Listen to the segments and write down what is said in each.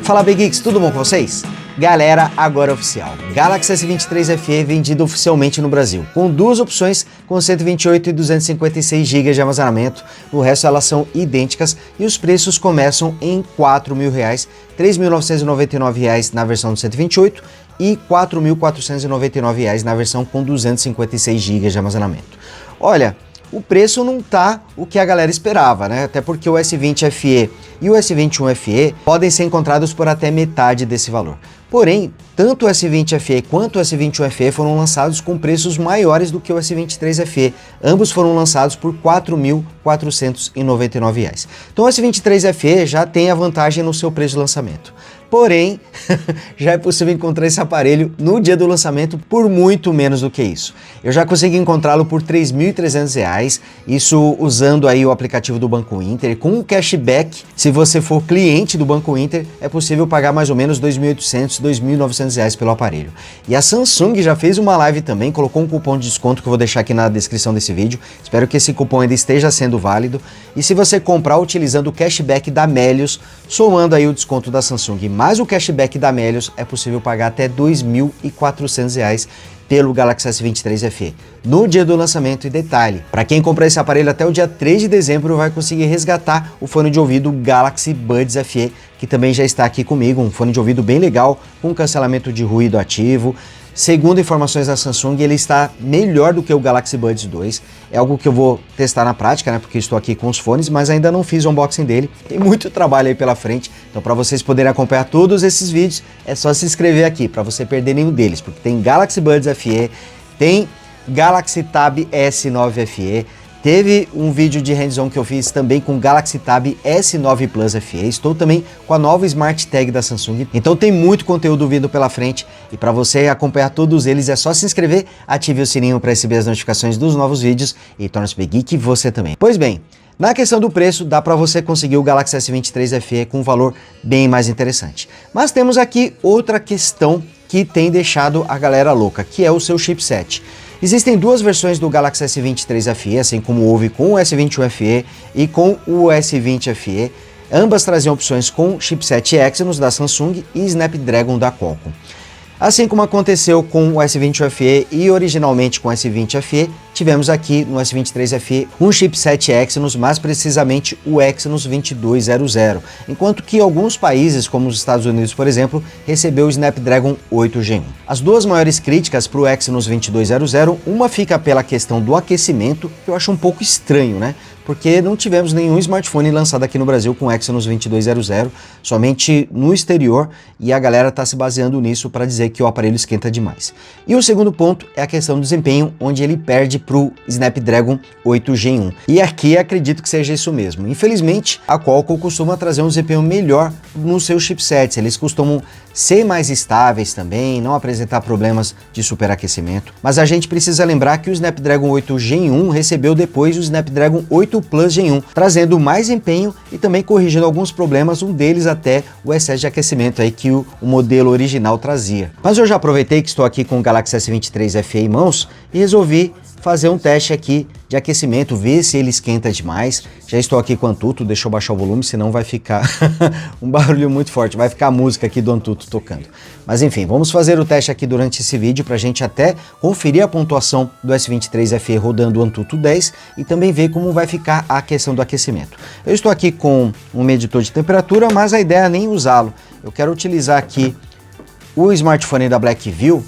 Fala Big Geeks, tudo bom com vocês? Galera, agora é oficial. Galaxy S23 FE vendido oficialmente no Brasil, com duas opções com 128 e 256 GB de armazenamento, o resto elas são idênticas e os preços começam em R$ 4.000, R$ 3.999 na versão do 128 e R$ 4.499 na versão com 256 GB de armazenamento. Olha, o preço não tá o que a galera esperava, né? Até porque o S20 FE e o S21 FE podem ser encontrados por até metade desse valor. Porém, tanto o S20 FE quanto o S21 FE foram lançados com preços maiores do que o S23 FE. Ambos foram lançados por R$ 4.499. Então o S23 FE já tem a vantagem no seu preço de lançamento. Porém, já é possível encontrar esse aparelho no dia do lançamento por muito menos do que isso. Eu já consegui encontrá-lo por R$ 3.300, isso usando aí o aplicativo do Banco Inter, com um cashback. Se você for cliente do Banco Inter, é possível pagar mais ou menos R$ 2.800, R$ 2.900 pelo aparelho. E a Samsung já fez uma live também, colocou um cupom de desconto que eu vou deixar aqui na descrição desse vídeo. Espero que esse cupom ainda esteja sendo válido. E se você comprar utilizando o cashback da Melius, somando aí o desconto da Samsung mais o cashback da Melius, é possível pagar até R$ 2.400 pelo Galaxy S23 FE no dia do lançamento. E detalhe, para quem comprar esse aparelho até o dia 3 de dezembro vai conseguir resgatar o fone de ouvido Galaxy Buds FE, que também já está aqui comigo, um fone de ouvido bem legal, com cancelamento de ruído ativo. Segundo informações da Samsung, ele está melhor do que o Galaxy Buds 2. É algo que eu vou testar na prática, né? Porque estou aqui com os fones, mas ainda não fiz o unboxing dele. Tem muito trabalho aí pela frente. Então, para vocês poderem acompanhar todos esses vídeos, é só se inscrever aqui, para você perder nenhum deles. Porque tem Galaxy Buds FE, tem Galaxy Tab S9 FE, teve um vídeo de hands-on que eu fiz também com Galaxy Tab S9 Plus FE. Estou também com a nova Smart Tag da Samsung. Então tem muito conteúdo vindo pela frente. E para você acompanhar todos eles é só se inscrever, ative o sininho para receber as notificações dos novos vídeos e torne-se Big Geek você também. Pois bem, na questão do preço, dá para você conseguir o Galaxy S23 FE com um valor bem mais interessante. Mas temos aqui outra questão que tem deixado a galera louca, que é o seu chipset. Existem duas versões do Galaxy S23 FE, assim como houve com o S21 FE e com o S20 FE. Ambas traziam opções com chipset Exynos da Samsung e Snapdragon da Qualcomm. Assim como aconteceu com o S20 FE e originalmente com o S20 FE, tivemos aqui no S23 FE um chipset Exynos, mais precisamente o Exynos 2200, enquanto que alguns países, como os Estados Unidos, por exemplo, recebeu o Snapdragon 8 Gen 1. As duas maiores críticas para o Exynos 2200, uma fica pela questão do aquecimento, que eu acho um pouco estranho, né? Porque não tivemos nenhum smartphone lançado aqui no Brasil com Exynos 2200, somente no exterior, e a galera está se baseando nisso para dizer que o aparelho esquenta demais. E o segundo ponto é a questão do desempenho, onde ele perde para o Snapdragon 8 Gen 1. E aqui acredito que seja isso mesmo. Infelizmente, a Qualcomm costuma trazer um desempenho melhor nos seus chipsets, eles costumam ser mais estáveis também, não apresentar problemas de superaquecimento. Mas a gente precisa lembrar que o Snapdragon 8 Gen 1 recebeu depois o Snapdragon 8 Plus Gen 1, trazendo mais empenho e também corrigindo alguns problemas, um deles até o excesso de aquecimento aí que o modelo original trazia. Mas eu já aproveitei que estou aqui com o Galaxy S23 FE em mãos e resolvi fazer um teste aqui de aquecimento, ver se ele esquenta demais. Já estou aqui com o Antutu, deixa eu baixar o volume, senão vai ficar um barulho muito forte, vai ficar a música aqui do Antutu tocando. Mas enfim, vamos fazer o teste aqui durante esse vídeo para a gente até conferir a pontuação do S23 FE rodando o Antutu 10 e também ver como vai ficar a questão do aquecimento. Eu estou aqui com um medidor de temperatura, mas a ideia é nem usá-lo. Eu quero utilizar aqui o smartphone da Blackview,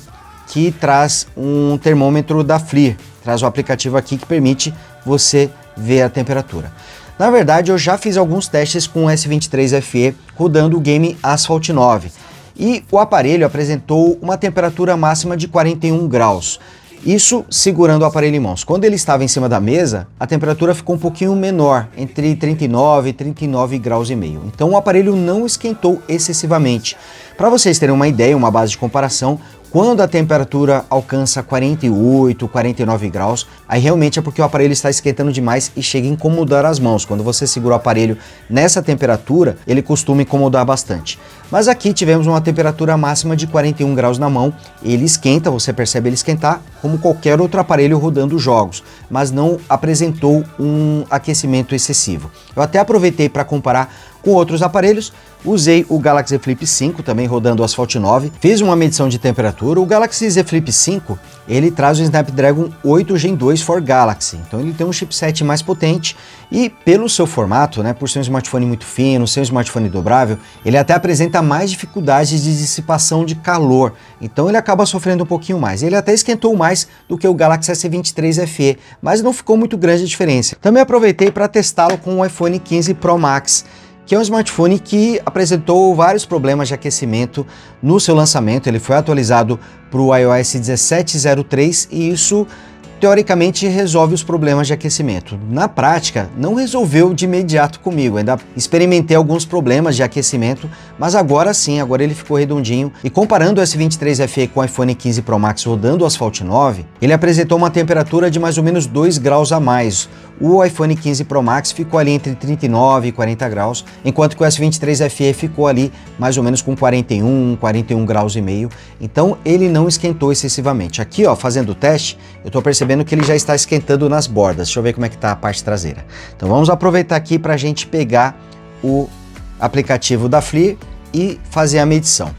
que traz um termômetro da FLIR, traz um aplicativo aqui que permite você ver a temperatura. Na verdade, eu já fiz alguns testes com o S23 FE rodando o game Asphalt 9 e o aparelho apresentou uma temperatura máxima de 41 graus. Isso segurando o aparelho em mãos. Quando ele estava em cima da mesa, a temperatura ficou um pouquinho menor, entre 39 e 39 graus e meio. Então o aparelho não esquentou excessivamente. Para vocês terem uma ideia, uma base de comparação, quando a temperatura alcança 48, 49 graus, aí realmente é porque o aparelho está esquentando demais e chega a incomodar as mãos. Quando você segura o aparelho nessa temperatura, ele costuma incomodar bastante. Mas aqui tivemos uma temperatura máxima de 41 graus na mão, ele esquenta, você percebe ele esquentar, como qualquer outro aparelho rodando jogos, mas não apresentou um aquecimento excessivo. Eu até aproveitei para comparar com outros aparelhos, usei o Galaxy Flip 5, também rodando o Asphalt 9, fiz uma medição de temperatura. O Galaxy Z Flip 5, ele traz o Snapdragon 8 Gen 2 for Galaxy, então ele tem um chipset mais potente e pelo seu formato, né, por ser um smartphone muito fino, ser um smartphone dobrável, ele até apresenta mais dificuldades de dissipação de calor, então ele acaba sofrendo um pouquinho mais. Ele até esquentou mais do que o Galaxy S23 FE, mas não ficou muito grande a diferença. Também aproveitei para testá-lo com o iPhone 15 Pro Max, que é um smartphone que apresentou vários problemas de aquecimento no seu lançamento. Ele foi atualizado para o iOS 17.03 e isso teoricamente resolve os problemas de aquecimento. Na prática, não resolveu de imediato comigo, ainda experimentei alguns problemas de aquecimento, mas agora sim, agora ele ficou redondinho. E comparando o S23 FE com o iPhone 15 Pro Max rodando o Asphalt 9, ele apresentou uma temperatura de mais ou menos 2 graus a mais. O iPhone 15 Pro Max ficou ali entre 39 e 40 graus, enquanto que o S23 FE ficou ali mais ou menos com 41 graus e meio. Então ele não esquentou excessivamente. Aqui, ó, fazendo o teste, eu tô percebendo que ele já está esquentando nas bordas. Deixa eu ver como é que tá a parte traseira. Então vamos aproveitar aqui para a gente pegar o aplicativo da FLIR e fazer a medição.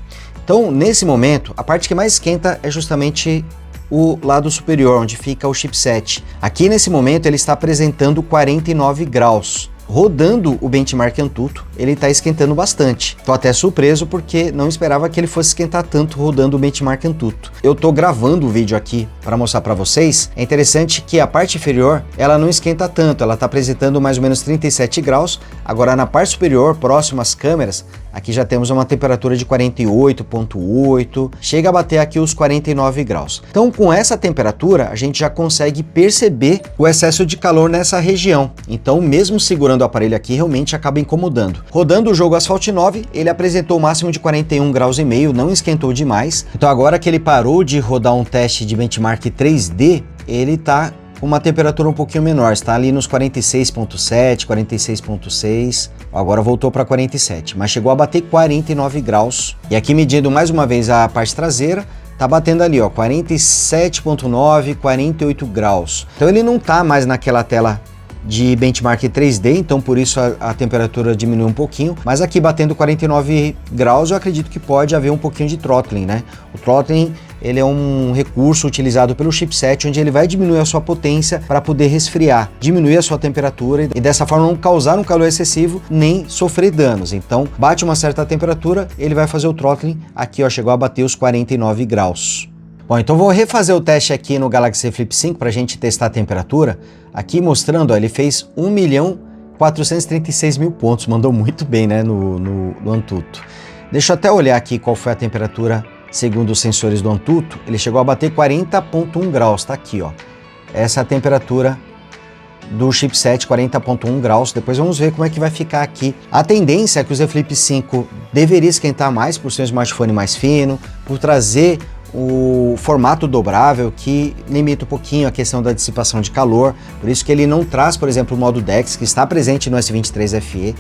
Então nesse momento, a parte que mais esquenta é justamente o lado superior, onde fica o chipset. Aqui nesse momento ele está apresentando 49 graus. Rodando o benchmark Antutu, ele está esquentando bastante. Tô até surpreso porque não esperava que ele fosse esquentar tanto rodando o benchmark Antutu. Eu tô gravando o vídeo aqui para mostrar para vocês. É interessante que a parte inferior, ela não esquenta tanto, ela está apresentando mais ou menos 37 graus. Agora na parte superior, próximo às câmeras, aqui já temos uma temperatura de 48,8, chega a bater aqui os 49 graus. Então com essa temperatura, a gente já consegue perceber o excesso de calor nessa região. Então mesmo segurando o aparelho aqui, realmente acaba incomodando. Rodando o jogo Asphalt 9, ele apresentou o máximo de 41 graus e meio, não esquentou demais. Então agora que ele parou de rodar um teste de benchmark 3D, ele tá com uma temperatura um pouquinho menor, está ali nos 46,7, 46,6, agora voltou para 47, mas chegou a bater 49 graus. E aqui medindo mais uma vez a parte traseira, tá batendo ali, ó, 47,9, 48 graus. Então ele não tá mais naquela tela de benchmark 3D, então por isso a temperatura diminui um pouquinho, mas aqui batendo 49 graus eu acredito que pode haver um pouquinho de throttling, né? O throttling, ele é um recurso utilizado pelo chipset onde ele vai diminuir a sua potência para poder resfriar, diminuir a sua temperatura e dessa forma não causar um calor excessivo nem sofrer danos. Então bate uma certa temperatura, ele vai fazer o throttling, aqui ó, chegou a bater os 49 graus. Bom, então vou refazer o teste aqui no Galaxy Flip 5 para a gente testar a temperatura. Aqui mostrando, ó, ele fez 1.436.000 pontos, mandou muito bem, né, no Antutu. Deixa eu até olhar aqui qual foi a temperatura segundo os sensores do Antutu. Ele chegou a bater 40,1 graus, tá aqui, ó. Essa é a temperatura do chipset, 40,1 graus. Depois vamos ver como é que vai ficar aqui. A tendência é que o Z Flip 5 deveria esquentar mais por ser um smartphone mais fino, por trazer o formato dobrável que limita um pouquinho a questão da dissipação de calor, por isso que ele não traz, por exemplo, o modo DeX, que está presente no S23 FE,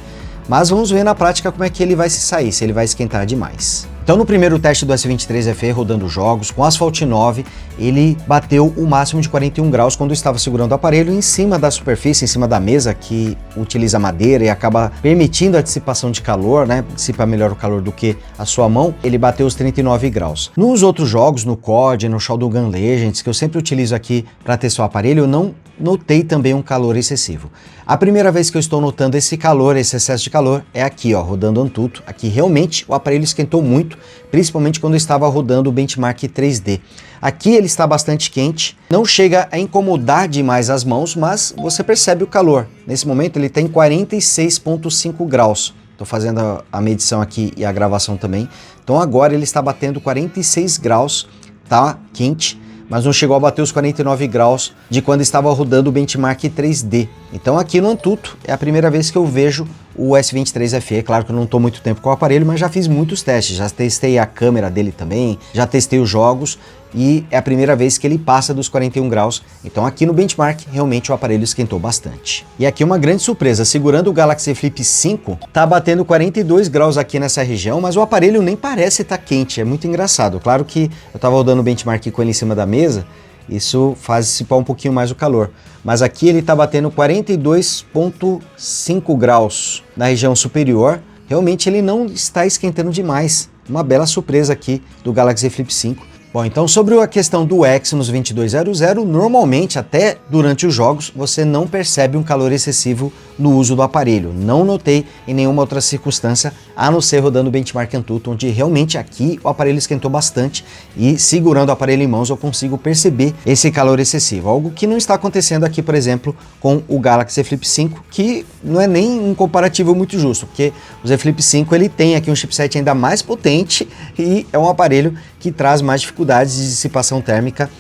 mas vamos ver na prática como é que ele vai se sair, se ele vai esquentar demais. Então no primeiro teste do S23 FE rodando jogos, com Asphalt 9, ele bateu o máximo de 41 graus quando estava segurando o aparelho em cima da superfície, em cima da mesa que utiliza madeira e acaba permitindo a dissipação de calor, né? Dissipa melhor o calor do que a sua mão, ele bateu os 39 graus. Nos outros jogos, no COD, no Shodogun Legends, que eu sempre utilizo aqui para testar o aparelho, eu não notei também um calor excessivo. A primeira vez que eu estou notando esse calor, esse excesso de calor, é aqui, ó, rodando Antutu. Aqui realmente o aparelho esquentou muito, principalmente quando eu estava rodando o benchmark 3D. Aqui ele está bastante quente, não chega a incomodar demais as mãos, mas você percebe o calor. Nesse momento ele está em 46,5 graus. Estou fazendo a medição aqui e a gravação também. Então agora ele está batendo 46 graus, tá quente, mas não chegou a bater os 49 graus de quando estava rodando o benchmark 3D. Então aqui no Antutu é a primeira vez que eu vejo o S23 FE. Claro que eu não estou muito tempo com o aparelho, mas já fiz muitos testes, já testei a câmera dele também, já testei os jogos e é a primeira vez que ele passa dos 41 graus, então aqui no benchmark realmente o aparelho esquentou bastante. E aqui uma grande surpresa, segurando o Galaxy Flip 5, tá batendo 42 graus aqui nessa região, mas o aparelho nem parece estar quente, é muito engraçado. Claro que eu tava rodando o benchmark com ele em cima da mesa, isso faz dissipar um pouquinho mais o calor, mas aqui ele tá batendo 42,5 graus na região superior, realmente ele não está esquentando demais, uma bela surpresa aqui do Galaxy Flip 5. Bom, então sobre a questão do Exynos 2200, normalmente até durante os jogos você não percebe um calor excessivo no uso do aparelho. Não notei em nenhuma outra circunstância, a não ser rodando o benchmark Antutu, onde realmente aqui o aparelho esquentou bastante e segurando o aparelho em mãos eu consigo perceber esse calor excessivo. Algo que não está acontecendo aqui, por exemplo, com o Galaxy Flip 5, que não é nem um comparativo muito justo, porque o Z Flip 5 ele tem aqui um chipset ainda mais potente e é um aparelho que traz mais dificuldades de dissipação térmica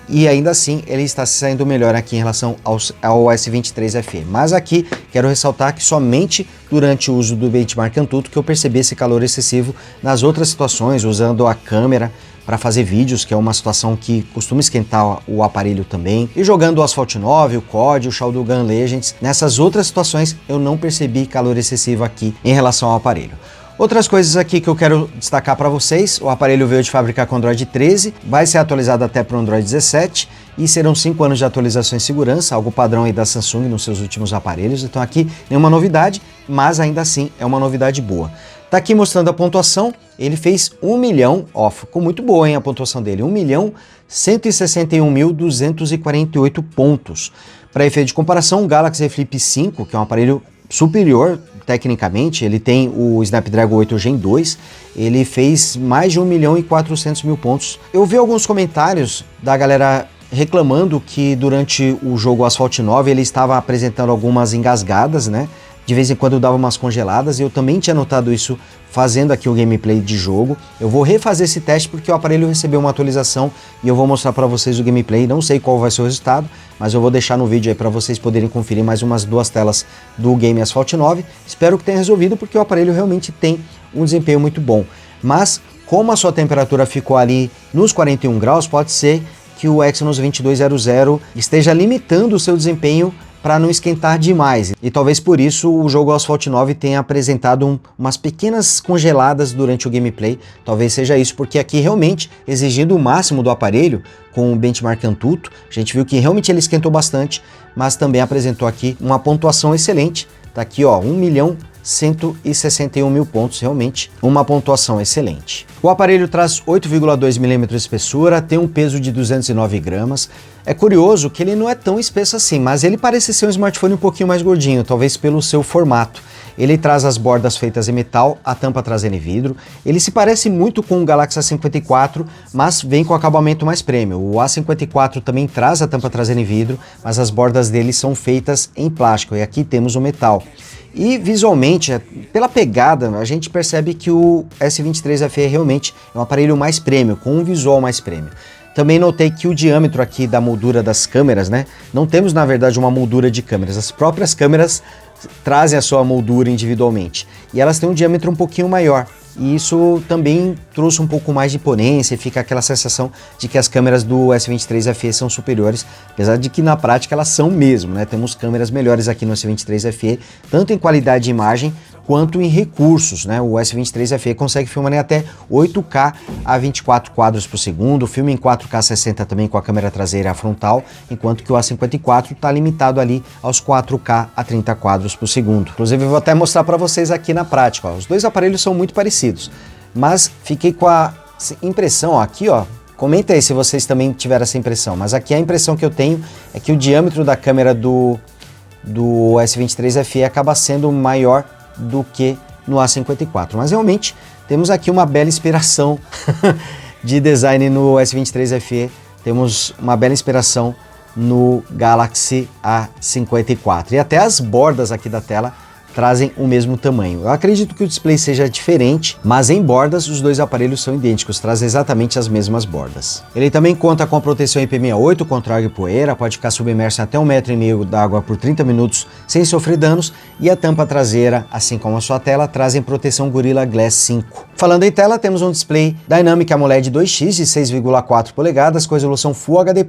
e ainda assim ele está se saindo melhor aqui em relação ao S23 FE. Mas aqui quero ressaltar que somente durante o uso do benchmark Antutu que eu percebi esse calor excessivo. Nas outras situações, usando a câmera para fazer vídeos, que é uma situação que costuma esquentar o aparelho também, e jogando o Asphalt 9, o COD, o Shadowgun Legends, nessas outras situações eu não percebi calor excessivo aqui em relação ao aparelho. Outras coisas aqui que eu quero destacar para vocês: o aparelho veio de fábrica com Android 13, vai ser atualizado até para o Android 17 e serão 5 anos de atualização em segurança, algo padrão aí da Samsung nos seus últimos aparelhos. Então aqui nenhuma novidade, mas ainda assim é uma novidade boa. Tá aqui mostrando a pontuação, ele fez 1 milhão, ó, ficou muito boa, hein, a pontuação dele, 1.161.248 pontos. Para efeito de comparação, o Galaxy Flip 5, que é um aparelho superior tecnicamente, ele tem o Snapdragon 8 Gen 2, ele fez mais de 1.400.000 pontos. Eu vi alguns comentários da galera reclamando que durante o jogo Asphalt 9 ele estava apresentando algumas engasgadas, né? De vez em quando dava umas congeladas, e eu também tinha notado isso fazendo aqui o gameplay de jogo. Eu vou refazer esse teste porque o aparelho recebeu uma atualização e eu vou mostrar para vocês o gameplay. Não sei qual vai ser o resultado, mas eu vou deixar no vídeo aí para vocês poderem conferir mais umas 2 telas do game Asphalt 9. Espero que tenha resolvido, porque o aparelho realmente tem um desempenho muito bom. Mas como a sua temperatura ficou ali nos 41 graus, pode ser que o Exynos 2200 esteja limitando o seu desempenho para não esquentar demais, e talvez por isso o jogo Asphalt 9 tenha apresentado umas pequenas congeladas durante o gameplay. Talvez seja isso, porque aqui realmente exigindo o máximo do aparelho com o benchmark Antutu, a gente viu que realmente ele esquentou bastante, mas também apresentou aqui uma pontuação excelente. Tá aqui, ó, 1.161.000 pontos, realmente uma pontuação excelente. O aparelho traz 8,2 mm de espessura, tem um peso de 209 gramas. É curioso que ele não é tão espesso assim, mas ele parece ser um smartphone um pouquinho mais gordinho, talvez pelo seu formato. Ele traz as bordas feitas em metal, a tampa trazendo em vidro. Ele se parece muito com o Galaxy A54, mas vem com acabamento mais premium. O A54 também traz a tampa trazendo em vidro, mas as bordas dele são feitas em plástico, e aqui temos o metal. E visualmente, pela pegada, a gente percebe que o S23 FE realmente é um aparelho mais premium, com um visual mais premium. Também notei que o diâmetro aqui da moldura das câmeras, né? Não temos, na verdade, uma moldura de câmeras. As próprias câmeras trazem a sua moldura individualmente. E elas têm um diâmetro um pouquinho maior. E isso também trouxe um pouco mais de imponência, e fica aquela sensação de que as câmeras do S23 FE são superiores, apesar de que na prática elas são mesmo, né? Temos câmeras melhores aqui no S23 FE, tanto em qualidade de imagem quanto em recursos, né? O S23 FE consegue filmar em até 8K a 24 quadros por segundo, filme em 4K 60 também com a câmera traseira frontal, enquanto que o A54 está limitado ali aos 4K a 30 quadros por segundo. Inclusive eu vou até mostrar para vocês aqui na prática, ó. Os dois aparelhos são muito parecidos, mas fiquei com a impressão, ó, aqui, ó, comenta aí se vocês também tiveram essa impressão, mas aqui a impressão que eu tenho é que o diâmetro da câmera do S23 FE acaba sendo maior do que no A54, mas realmente temos aqui uma bela inspiração de design no S23 FE, temos uma bela inspiração no Galaxy A54, e até as bordas aqui da tela trazem o mesmo tamanho. Eu acredito que o display seja diferente, mas em bordas os dois aparelhos são idênticos, trazem exatamente as mesmas bordas. Ele também conta com a proteção IP68 contra água e poeira, pode ficar submerso até 1,5 m d'água por 30 minutos sem sofrer danos, e a tampa traseira, assim como a sua tela, trazem proteção Gorilla Glass 5. Falando em tela, temos um display Dynamic AMOLED 2X de 6,4 polegadas com resolução Full HD+,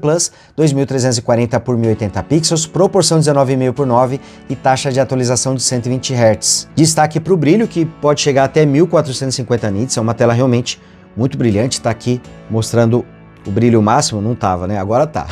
2340 por 1080 pixels, proporção 19,5 por 9 e taxa de atualização de 120 Hz. Destaque para o brilho, que pode chegar até 1450 nits, é uma tela realmente muito brilhante, está aqui mostrando o brilho máximo, não estava, né? Agora tá.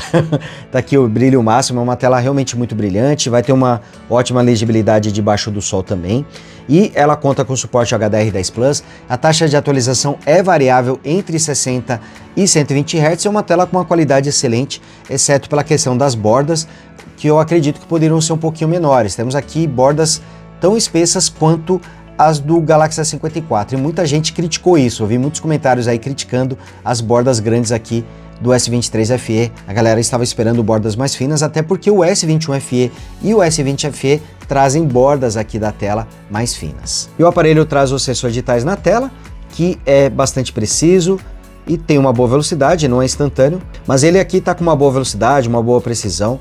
Tá aqui o brilho máximo, é uma tela realmente muito brilhante, vai ter uma ótima legibilidade debaixo do sol também, e ela conta com suporte HDR10+, a taxa de atualização é variável entre 60 e 120 Hz, é uma tela com uma qualidade excelente, exceto pela questão das bordas, que eu acredito que poderiam ser um pouquinho menores. Temos aqui bordas tão espessas quanto as do Galaxy S54, e muita gente criticou isso. Eu vi muitos comentários aí criticando as bordas grandes aqui do S23 FE. A galera estava esperando bordas mais finas, até porque o S21 FE e o S20 FE trazem bordas aqui da tela mais finas. E o aparelho traz os sensores digitais na tela, que é bastante preciso e tem uma boa velocidade, não é instantâneo, mas ele aqui está com uma boa velocidade, uma boa precisão.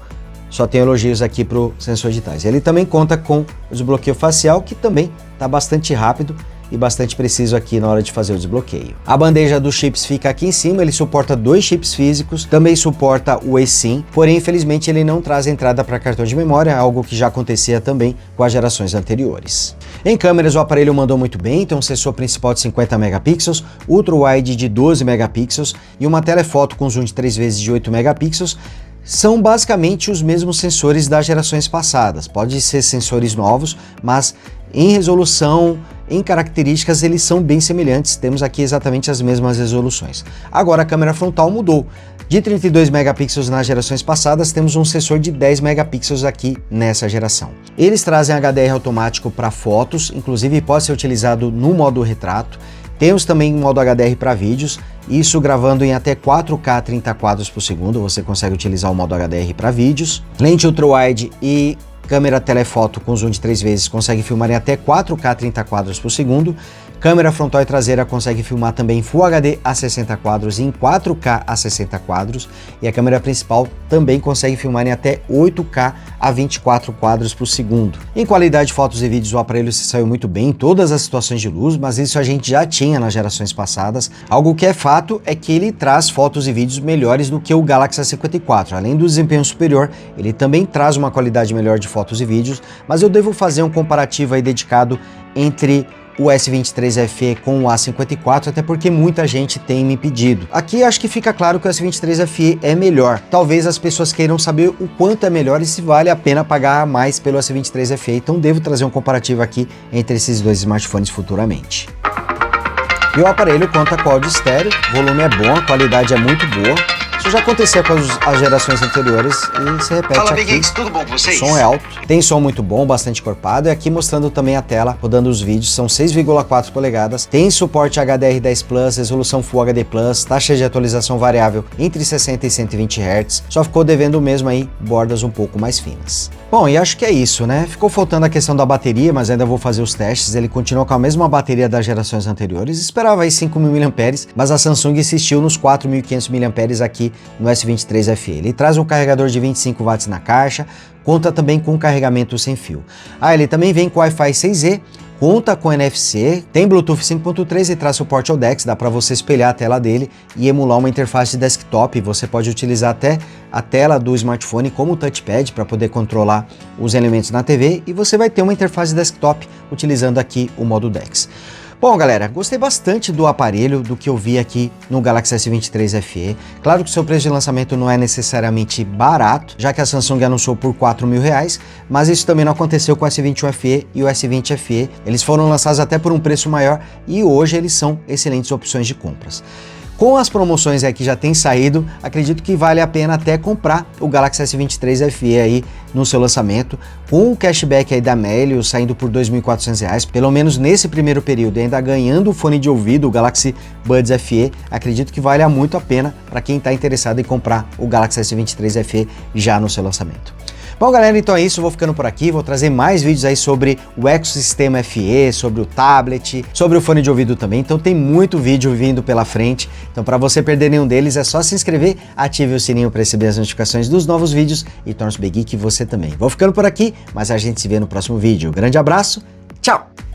Só tem elogios aqui para o sensor digitais. Ele também conta com o desbloqueio facial, que também está bastante rápido e bastante preciso aqui na hora de fazer o desbloqueio. A bandeja dos chips fica aqui em cima, ele suporta 2 chips físicos, também suporta o eSIM, porém infelizmente ele não traz entrada para cartão de memória, algo que já acontecia também com as gerações anteriores. Em câmeras o aparelho mandou muito bem, tem um sensor principal de 50 megapixels, ultra-wide de 12 megapixels e uma telefoto com zoom de 3 vezes de 8 megapixels, são basicamente os mesmos sensores das gerações passadas. Pode ser sensores novos, mas em resolução, em características, eles são bem semelhantes. Temos aqui exatamente as mesmas resoluções. Agora a câmera frontal mudou. De 32 megapixels nas gerações passadas, temos um sensor de 10 megapixels aqui nessa geração. Eles trazem HDR automático para fotos, inclusive pode ser utilizado no modo retrato. Temos também um modo HDR para vídeos, isso gravando em até 4K 30 quadros por segundo, você consegue utilizar o modo HDR para vídeos. Lente ultra-wide e câmera telefoto com zoom de 3 vezes consegue filmar em até 4K 30 quadros por segundo. Câmera frontal e traseira consegue filmar também em Full HD a 60 quadros e em 4K a 60 quadros. E a câmera principal também consegue filmar em até 8K a 24 quadros por segundo. Em qualidade de fotos e vídeos, o aparelho se saiu muito bem em todas as situações de luz, mas isso a gente já tinha nas gerações passadas. Algo que é fato é que ele traz fotos e vídeos melhores do que o Galaxy S54. Além do desempenho superior, ele também traz uma qualidade melhor de fotos e vídeos, mas eu devo fazer um comparativo aí dedicado entre o S23 FE com o A54, até porque muita gente tem me pedido. Aqui acho que fica claro que o S23 FE é melhor. Talvez as pessoas queiram saber o quanto é melhor e se vale a pena pagar mais pelo S23 FE, então devo trazer um comparativo aqui entre esses dois smartphones futuramente. E o aparelho conta com áudio estéreo, o volume é bom, a qualidade é muito boa. Isso já acontecia com as gerações anteriores e se repete. Fala, aqui. Tudo bom com vocês? O som é alto, tem som muito bom, bastante encorpado, e aqui mostrando também a tela, rodando os vídeos, são 6,4 polegadas, tem suporte HDR10+, resolução Full HD+, taxa de atualização variável entre 60 e 120 Hz, só ficou devendo mesmo aí bordas um pouco mais finas. Bom, e acho que é isso, né? Ficou faltando a questão da bateria, mas ainda vou fazer os testes. Ele continua com a mesma bateria das gerações anteriores. Esperava aí 5.000 mAh, mas a Samsung insistiu nos 4.500 mAh aqui no S23 FE. Ele traz um carregador de 25 watts na caixa, conta também com carregamento sem fio. Ele também vem com Wi-Fi 6E, conta com NFC, tem Bluetooth 5.3 e traz suporte ao DeX, dá para você espelhar a tela dele e emular uma interface de desktop. Você pode utilizar até a tela do smartphone como touchpad para poder controlar os elementos na TV, e você vai ter uma interface desktop utilizando aqui o modo DeX. Bom, galera, gostei bastante do aparelho, do que eu vi aqui no Galaxy S23 FE. Claro que o seu preço de lançamento não é necessariamente barato, já que a Samsung anunciou por R$4.000, mas isso também não aconteceu com o S21 FE e o S20 FE. Eles foram lançados até por um preço maior e hoje eles são excelentes opções de compras. Com as promoções aí que já tem saído, acredito que vale a pena até comprar o Galaxy S23 FE aí no seu lançamento, com o cashback aí da Melio saindo por R$2.400, pelo menos nesse primeiro período, e ainda ganhando o fone de ouvido, o Galaxy Buds FE, acredito que vale muito a pena para quem está interessado em comprar o Galaxy S23 FE já no seu lançamento. Bom, galera, então é isso, eu vou ficando por aqui, vou trazer mais vídeos aí sobre o ecossistema FE, sobre o tablet, sobre o fone de ouvido também, então tem muito vídeo vindo pela frente, então para você perder nenhum deles é só se inscrever, ative o sininho para receber as notificações dos novos vídeos e torne-se Big Geek você também. Vou ficando por aqui, mas a gente se vê no próximo vídeo. Grande abraço, tchau!